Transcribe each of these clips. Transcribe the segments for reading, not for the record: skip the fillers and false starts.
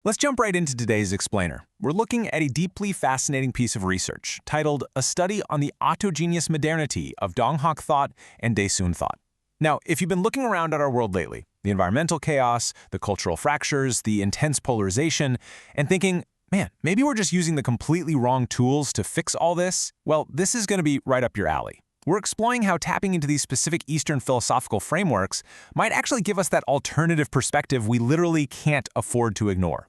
Let's jump right into today's explainer. We're looking at a deeply fascinating piece of research titled A Study on the Autogenous Modernity of Donghak Thought and Daesun Thought. Now, if you've been looking around at our world lately, the environmental chaos, the cultural fractures, the intense polarization, and thinking, man, maybe we're just using the completely wrong tools to fix all this, well, this is going to be right up your alley. We're exploring how tapping into these specific Eastern philosophical frameworks might actually give us that alternative perspective we literally can't afford to ignore.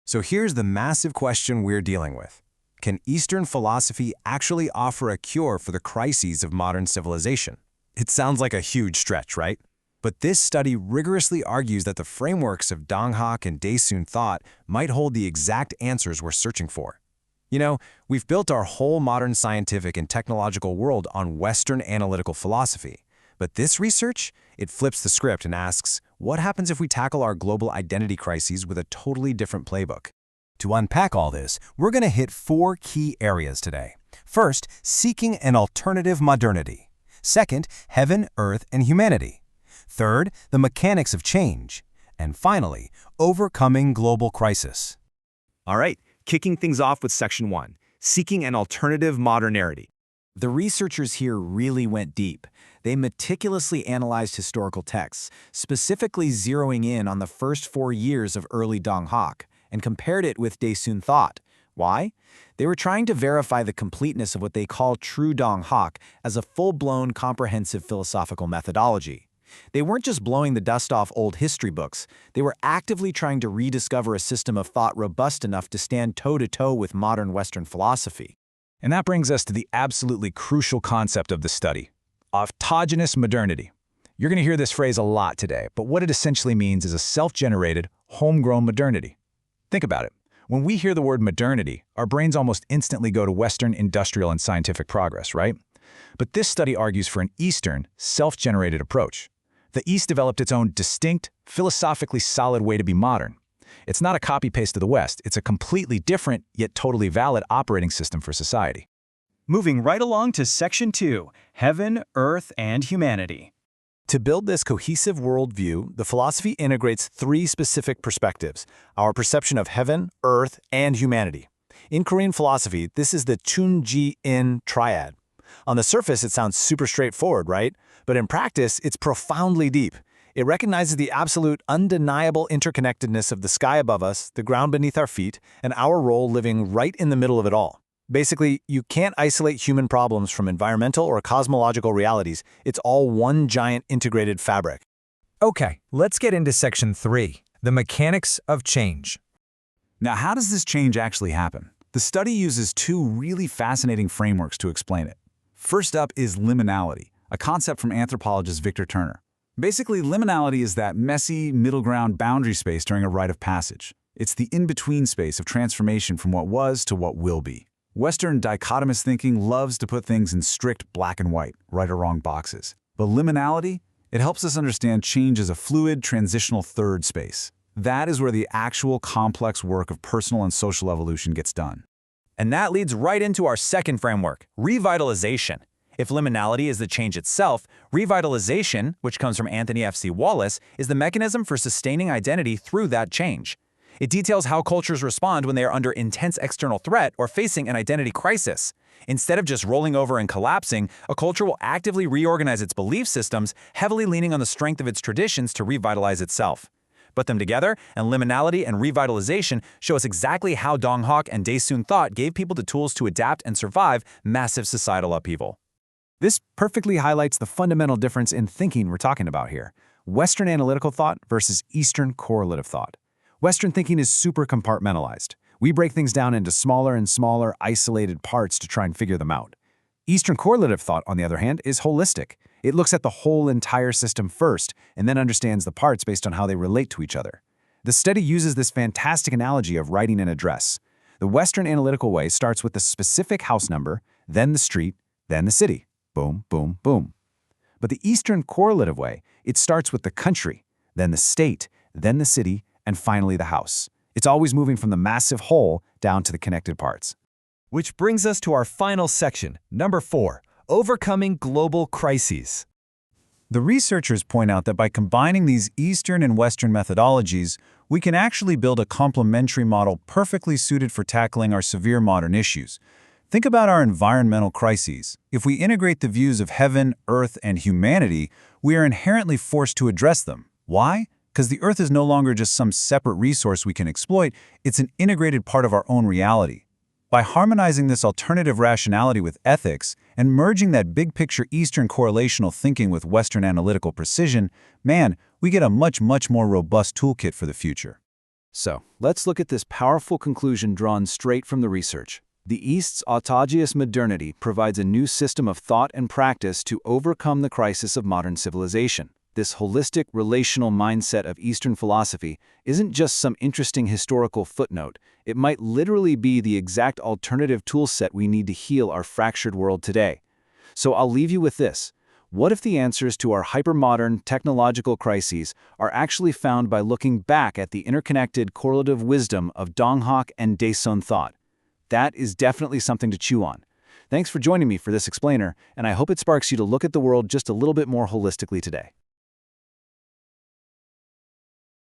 So here's the massive question we're dealing with. Can Eastern philosophy actually offer a cure for the crises of modern civilization? It sounds like a huge stretch, right? But this study rigorously argues that the frameworks of Donghak and Daesun thought might hold the exact answers we're searching for. You know, we've built our whole modern scientific and technological world on Western analytical philosophy. But this research, it flips the script and asks, what happens if we tackle our global identity crises with a totally different playbook? To unpack all this, we're going to hit 4 key areas today. First, seeking an alternative modernity. Second, heaven, earth, and humanity. Third, the mechanics of change. And finally, overcoming global crisis. All right, kicking things off with Section 1, Seeking an Alternative Modernity. The researchers here really went deep. They meticulously analyzed historical texts, specifically zeroing in on the first 4 years of early Donghak, and compared it with Daesun thought. Why? They were trying to verify the completeness of what they call true Donghak as a full-blown, comprehensive philosophical methodology. They weren't just blowing the dust off old history books. They were actively trying to rediscover a system of thought robust enough to stand toe-to-toe with modern Western philosophy. And that brings us to the absolutely crucial concept of the study, autogenous modernity. You're going to hear this phrase a lot today, but what it essentially means is a self-generated, homegrown modernity. Think about it. When we hear the word modernity, our brains almost instantly go to Western industrial and scientific progress, right? But this study argues for an Eastern, self-generated approach. The East developed its own distinct, philosophically solid way to be modern. It's not a copy-paste of the West. It's a completely different, yet totally valid operating system for society. Moving right along to Section 2, Heaven, Earth, and Humanity. To build this cohesive worldview, the philosophy integrates 3 specific perspectives: our perception of heaven, earth, and humanity. In Korean philosophy, this is the Chun-Ji-In triad. On the surface, it sounds super straightforward, right? But in practice, it's profoundly deep. It recognizes the absolute, undeniable interconnectedness of the sky above us, the ground beneath our feet, and our role living right in the middle of it all. Basically, you can't isolate human problems from environmental or cosmological realities. It's all one giant integrated fabric. Okay, let's get into Section 3, the mechanics of change. Now, how does this change actually happen? The study uses 2 really fascinating frameworks to explain it. First up is liminality, a concept from anthropologist Victor Turner. Basically, liminality is that messy, middle ground boundary space during a rite of passage. It's the in-between space of transformation from what was to what will be. Western dichotomous thinking loves to put things in strict black and white, right or wrong boxes. But liminality, it helps us understand change as a fluid, transitional third space. That is where the actual complex work of personal and social evolution gets done. And that leads right into our second framework, revitalization. If liminality is the change itself, revitalization, which comes from Anthony F.C. Wallace, is the mechanism for sustaining identity through that change. It details how cultures respond when they are under intense external threat or facing an identity crisis. Instead of just rolling over and collapsing, a culture will actively reorganize its belief systems, heavily leaning on the strength of its traditions to revitalize itself. Put them together, and liminality and revitalization show us exactly how Donghak and Daesun thought gave people the tools to adapt and survive massive societal upheaval. This perfectly highlights the fundamental difference in thinking we're talking about here: Western analytical thought versus Eastern correlative thought. Western thinking is super compartmentalized. We break things down into smaller and smaller, isolated parts to try and figure them out. Eastern correlative thought, on the other hand, is holistic. It looks at the whole entire system first and then understands the parts based on how they relate to each other. The study uses this fantastic analogy of writing an address. The Western analytical way starts with the specific house number, then the street, then the city. Boom, boom, boom. But the Eastern correlative way, it starts with the country, then the state, then the city, and finally the house. It's always moving from the massive whole down to the connected parts. Which brings us to our final section, number 4, overcoming global crises. The researchers point out that by combining these Eastern and Western methodologies, we can actually build a complementary model perfectly suited for tackling our severe modern issues. Think about our environmental crises. If we integrate the views of heaven, earth, and humanity, we are inherently forced to address them. Why? Because the earth is no longer just some separate resource we can exploit, it's an integrated part of our own reality. By harmonizing this alternative rationality with ethics and merging that big-picture Eastern correlational thinking with Western analytical precision, man, we get a much more robust toolkit for the future. So, let's look at this powerful conclusion drawn straight from the research. The East's Autogenous Modernity provides a new system of thought and practice to overcome the crisis of modern civilization. This holistic, relational mindset of Eastern philosophy isn't just some interesting historical footnote. It might literally be the exact alternative toolset we need to heal our fractured world today. So I'll leave you with this. What if the answers to our hypermodern technological crises are actually found by looking back at the interconnected correlative wisdom of Donghak and Daesun thought? That is definitely something to chew on. Thanks for joining me for this explainer, and I hope it sparks you to look at the world just a little bit more holistically today.